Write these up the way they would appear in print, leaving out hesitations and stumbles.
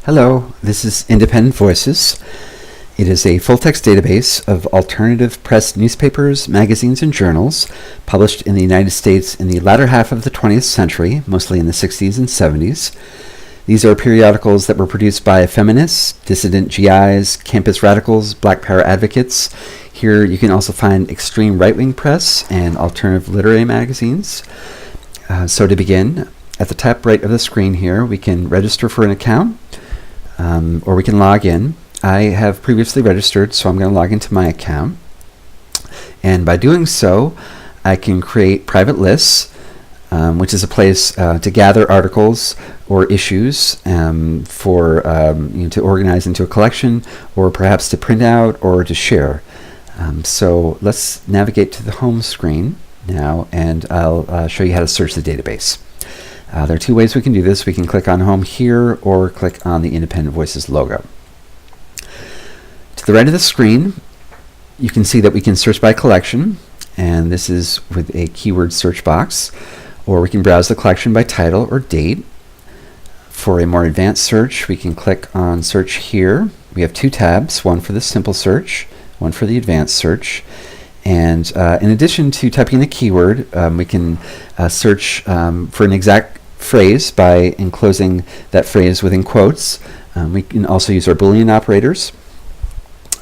Hello, this is Independent Voices. It is a full-text database of alternative press newspapers, magazines, and journals published in the United States in the latter half of the 20th century, mostly in the 60s and 70s. These are periodicals that were produced by feminists, dissident GIs, campus radicals, Black Power advocates. Here you can also find extreme right-wing press and alternative literary magazines. So to begin, at the top right of the screen here, we can register for an account, or we can log in. I have previously registered, so I'm going to log into my account. And by doing so, I can create private lists, which is a place to gather articles or issues for to organize into a collection, or perhaps to print out or to share. So let's navigate to the home screen now, and I'll show you how to search the database. There are two ways we can do this. We can click on Home here or click on the Independent Voices logo. To the right of the screen, you can see that we can search by collection, and this is with a keyword search box, or we can browse the collection by title or date. For a more advanced search, we can click on Search here. We have two tabs, one for the simple search, one for the advanced search. And in addition to typing the keyword, we can search for an exact phrase by enclosing that phrase within quotes. We can also use our Boolean operators.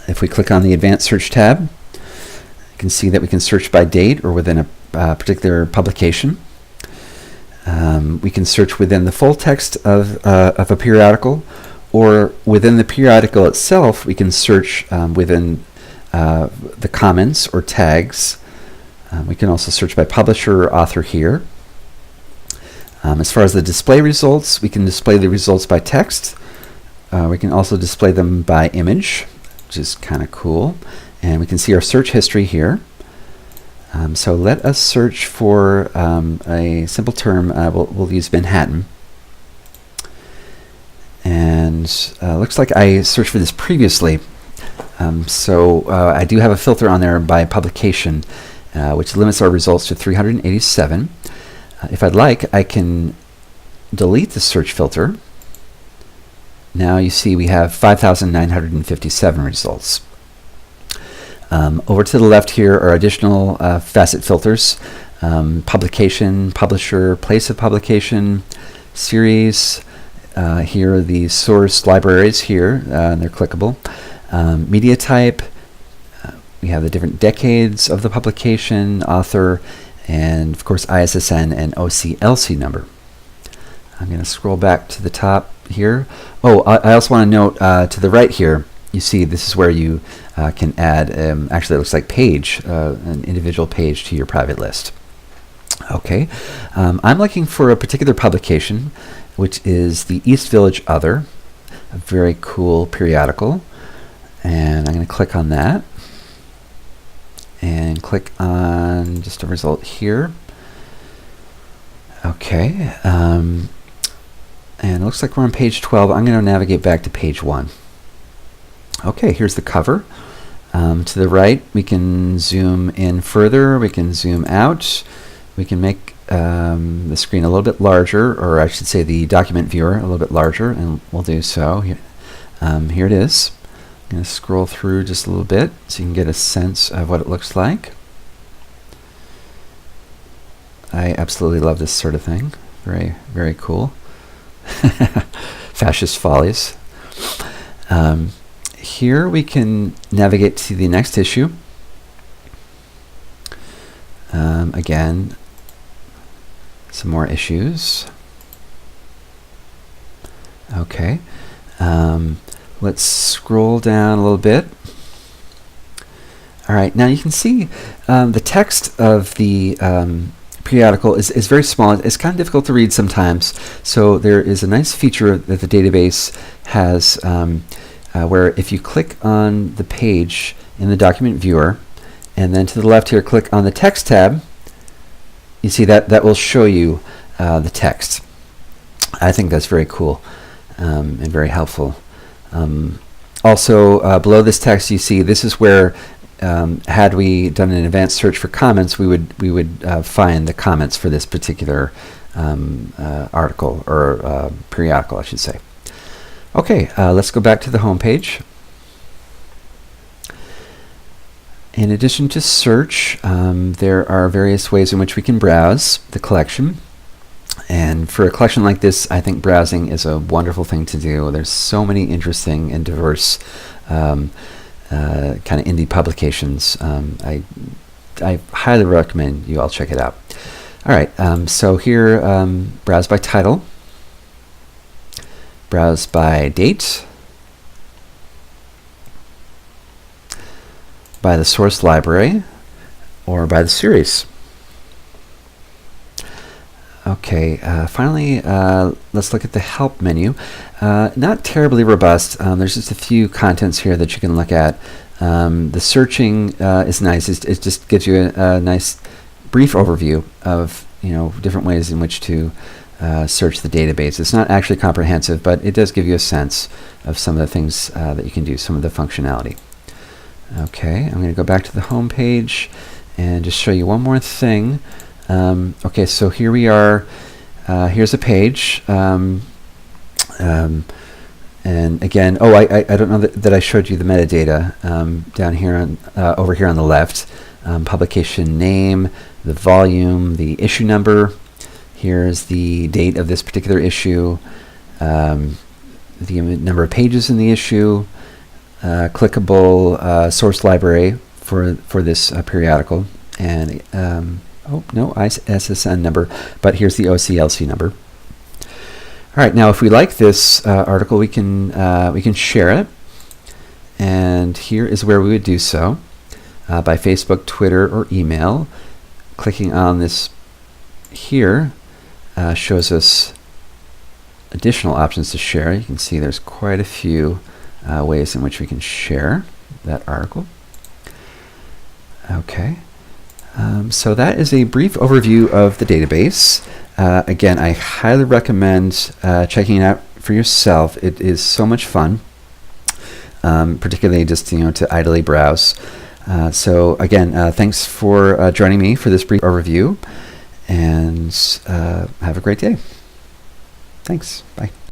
If we click on the Advanced Search tab, you can see that we can search by date or within a particular publication. We can search within the full text of a periodical, or within the periodical itself, we can search within the comments or tags. We can also search by publisher or author here. As far as the display results, we can display the results by text. We can also display them by image, which is kind of cool. And we can see our search history here. So let us search for a simple term. We'll use Manhattan. And looks like I searched for this previously. So I do have a filter on there by publication, which limits our results to 387. If I'd like, I can delete the search filter. Now you see we have 5,957 results. Over to the left here are additional facet filters: publication, publisher, place of publication, series. Here are the source libraries here, and they're clickable. Media type, we have the different decades of the publication, author, and of course ISSN and OCLC number. I'm going to scroll back to the top here. Oh, I also want to note to the right here, you see this is where you can add, actually it looks like page, an individual page to your private list. Okay, I'm looking for a particular publication, which is the East Village Other, a very cool periodical. And I'm going to click on that and click on just a result here. Okay, and it looks like we're on page 12. I'm going to navigate back to page 1. Okay, here's the cover. To the right, we can zoom in further, we can zoom out, we can make the screen a little bit larger, or I should say the document viewer a little bit larger, and we'll do so. Here it is. I'm going to scroll through just a little bit so you can get a sense of what it looks like. I absolutely love this sort of thing. Very, very cool. Fascist follies. Here we can navigate to the next issue. Again, some more issues. Okay. Let's scroll down a little bit. All right, now you can see the text of the periodical is very small. It's kind of difficult to read sometimes. So there is a nice feature that the database has where if you click on the page in the document viewer, and then to the left here, click on the text tab, you see that will show you the text. I think that's very cool and very helpful. Also, below this text, you see this is where, had we done an advanced search for comments, we would find the comments for this particular article, or periodical, I should say. Okay, let's go back to the home page. In addition to search, there are various ways in which we can browse the collection. And for a collection like this, I think browsing is a wonderful thing to do. There's so many interesting and diverse kind of indie publications. I highly recommend you all check it out. All right, so here, browse by title, browse by date, by the source library, or by the series. Okay, finally, let's look at the help menu. Not terribly robust. There's just a few contents here that you can look at. The searching is nice. It just gives you a nice brief overview of different ways in which to search the database. It's not actually comprehensive, but it does give you a sense of some of the things that you can do, some of the functionality. Okay, I'm going to go back to the home page and just show you one more thing. Okay, so here we are. Here's a page. And again, I don't know that I showed you the metadata down here on over here on the left. Publication name, the volume, the issue number. Here's the date of this particular issue, the number of pages in the issue, clickable source library for this periodical, and ISSN number, but here's the OCLC number. All right, now if we like this article, we can share it, and here is where we would do so by Facebook, Twitter, or email. Clicking on this here shows us additional options to share. You can see there's quite a few ways in which we can share that article. Okay. So that is a brief overview of the database. Again, I highly recommend checking it out for yourself. It is so much fun, particularly just to idly browse. So again, thanks for joining me for this brief overview, and have a great day. Thanks. Bye.